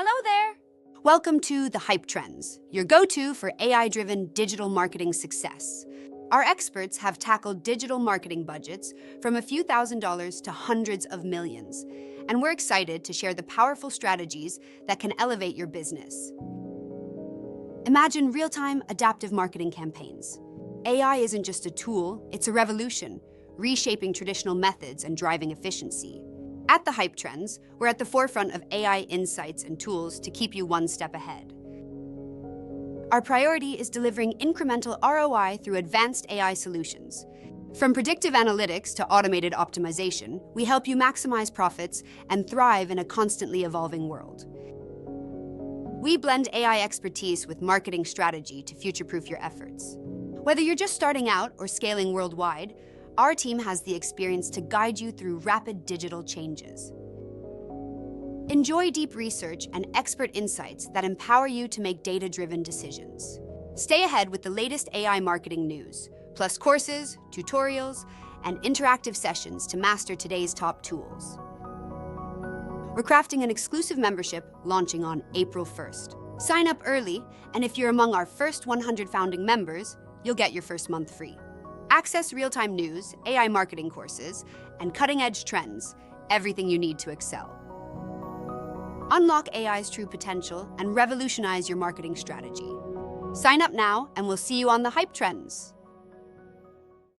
Hello there! Welcome to The Hype Trends, your go-to for AI-driven digital marketing success. Our experts have tackled digital marketing budgets from a few $1,000s to hundreds of millions, and we're excited to share the powerful strategies that can elevate your business. Imagine real-time adaptive marketing campaigns. AI isn't just a tool, it's a revolution, reshaping traditional methods and driving efficiency. At The Hype Trends, we're at the forefront of AI insights and tools to keep you one step ahead. Our priority is delivering incremental ROI through advanced AI solutions. From predictive analytics to automated optimization, we help you maximize profits and thrive in a constantly evolving world. We blend AI expertise with marketing strategy to future-proof your efforts. Whether you're just starting out or scaling worldwide, our team has the experience to guide you through rapid digital changes. Enjoy deep research and expert insights that empower you to make data-driven decisions. Stay ahead with the latest AI marketing news, plus courses, tutorials, and interactive sessions to master today's top tools. We're crafting an exclusive membership launching on April 1st. Sign up early, and if you're among our first 100 founding members, you'll get your first month free. Access real-time news, AI marketing courses, and cutting-edge trends, everything you need to excel. Unlock AI's true potential and revolutionize your marketing strategy. Sign up now, and we'll see you on The Hype Trends.